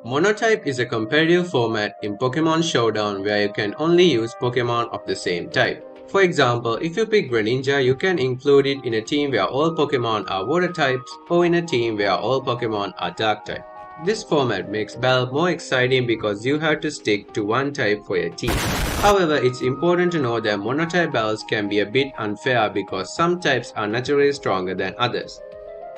Monotype is a competitive format in Pokemon Showdown where you can only use Pokemon of the same type. For example, if you pick Greninja, you can include it in a team where all Pokemon are water types or in a team where all Pokemon are dark type. This format makes battle more exciting because you have to stick to one type for your team. However, it's important to know that monotype battles can be a bit unfair because some types are naturally stronger than others.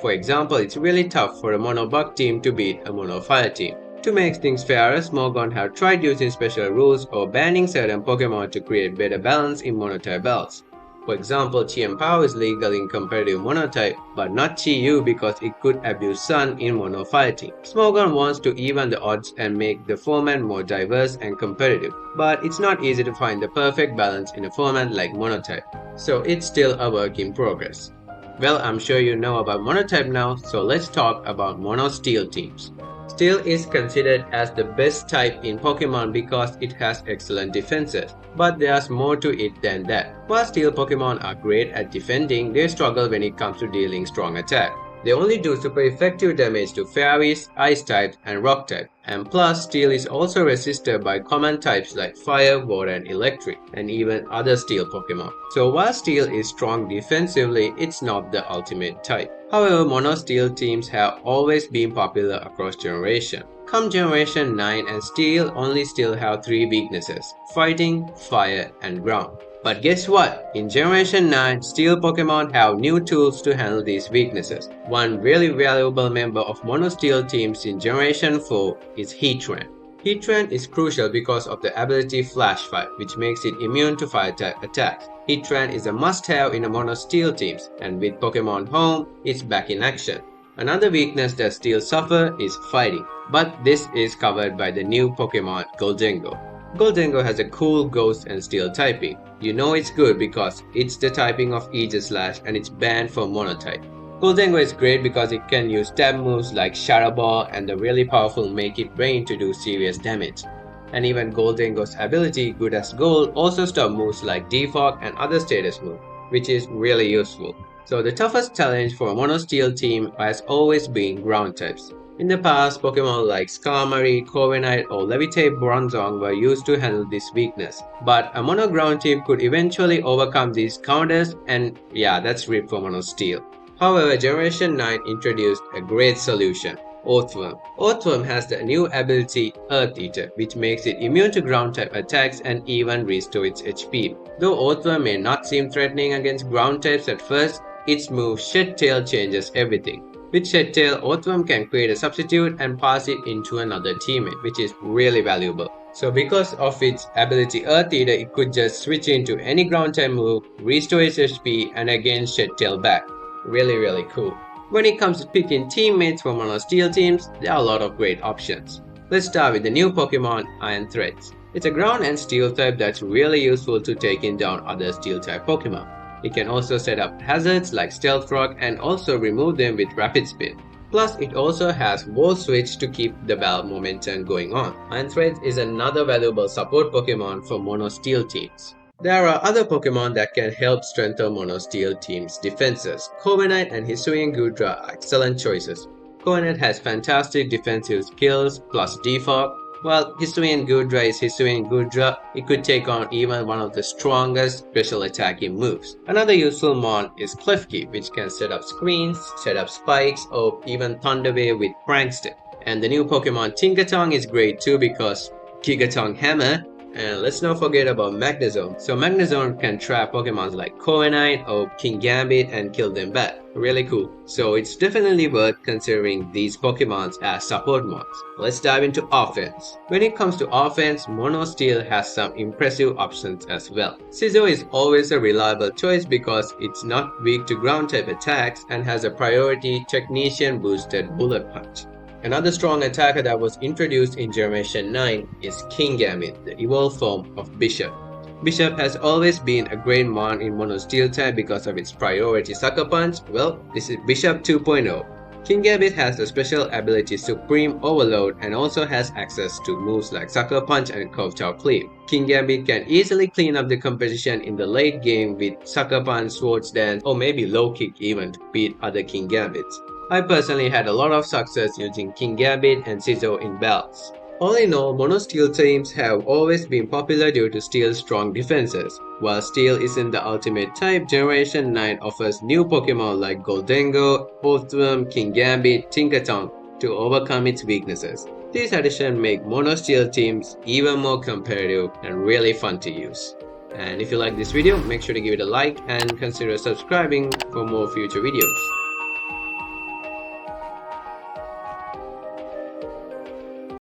For example, it's really tough for a mono bug team to beat a mono fire team. To make things fairer, Smogon have tried using special rules or banning certain Pokemon to create better balance in monotype battles. For example, Chi is legal in competitive monotype, but not Chi-Yu because it could abuse Sun in mono fighting. Smogon wants to even the odds and make the format more diverse and competitive, but it's not easy to find the perfect balance in a format like monotype, so it's still a work in progress. Well, I'm sure you know about Monotype now, so let's talk about Mono Steel teams. Steel is considered as the best type in Pokemon because it has excellent defenses, but there's more to it than that. While Steel Pokemon are great at defending, they struggle when it comes to dealing strong attack. They only do super effective damage to fairies, ice types, and rock type. And plus, Steel is also resisted by common types like fire, water, and electric, and even other Steel Pokemon. So while Steel is strong defensively, it's not the ultimate type. However, Mono Steel teams have always been popular across generations. Come Generation 9 and Steel only still have 3 weaknesses: Fighting, Fire, and Ground. But guess what? In Generation 9, Steel Pokemon have new tools to handle these weaknesses. One really valuable member of Mono Steel teams in Generation 4 is Heatran. Heatran is crucial because of the ability Flash Fire, which makes it immune to fire type attacks. Heatran is a must-have in a Mono Steel teams, and with Pokemon Home, it's back in action. Another weakness that Steel suffer is fighting, but this is covered by the new Pokemon Goldengo. Goldengo has a cool Ghost and Steel typing. You know it's good because it's the typing of Aegislash and it's banned for Monotype. Goldengo is great because it can use stab moves like Shadow Ball and the really powerful Make It Rain to do serious damage. And even Goldengo's ability, Good as Gold, also stop moves like Defog and other status moves, which is really useful. So the toughest challenge for a Mono Steel team has always been ground types. In the past, Pokemon like Skarmory, Corviknight, or Levitate Bronzong were used to handle this weakness. But a Mono Ground team could eventually overcome these counters, and yeah, that's ripped for Mono Steel. However, Generation 9 introduced a great solution: Earthworm. Earthworm has the new ability Earth Eater, which makes it immune to ground type attacks and even restore its HP. Though Earthworm may not seem threatening against ground types at first, its move Shed Tail changes everything. With Shed Tail, Earthworm can create a substitute and pass it into another teammate, which is really valuable. So because of its ability Earth Eater, it could just switch into any ground type move, restore its HP, and again Shed Tail back. Really cool. When it comes to picking teammates for Mono Steel teams, there are a lot of great options. Let's start with the new Pokemon Iron Threads. It's a ground and steel type that's really useful to taking down other steel type Pokemon. It can also set up hazards like Stealth Rock and also remove them with Rapid Spin. Plus, it also has Wall Switch to keep the battle momentum going on. Iron Threads is another valuable support Pokemon for Mono Steel teams. There are other Pokemon that can help strengthen Mono Steel teams' defenses. Corviknight and Hisuian Goodra are excellent choices. Corviknight has fantastic defensive skills plus defog. While Hisuian Goodra is Hisuian Goodra, it could take on even one of the strongest special attacking moves. Another useful mon is Klefki, which can set up screens, set up spikes, or even Thunder Wave with Prankster. And the new Pokemon Tinkaton is great too because Gigaton Hammer. And let's not forget about Magnezone. So Magnezone can trap Pokemons like Corviknight or King Gambit and kill them back. Really cool. So it's definitely worth considering these Pokemons as support mons. Let's dive into offense. When it comes to offense, Mono Steel has some impressive options as well. Scizor is always a reliable choice because it's not weak to ground type attacks and has a priority Technician boosted Bullet Punch. Another strong attacker that was introduced in Generation 9 is King Gambit, the evolved form of Bishop. Bishop has always been a great mon in Mono Steel type because of its priority Sucker Punch. Well, this is Bishop 2.0. King Gambit has the special ability Supreme Overload and also has access to moves like Sucker Punch and Kowtow Cleave. King Gambit can easily clean up the competition in the late game with Sucker Punch, Swords Dance, or maybe Low Kick even to beat other King Gambits. I personally had a lot of success using King Gambit and Scizor in battles. All in all, Mono Steel teams have always been popular due to Steel's strong defenses. While Steel isn't the ultimate type, Generation 9 offers new Pokemon like Goldengo, Earthworm, King Gambit, Tinkaton to overcome its weaknesses. These additions make Mono Steel teams even more competitive and really fun to use. And if you like this video, make sure to give it a like and consider subscribing for more future videos.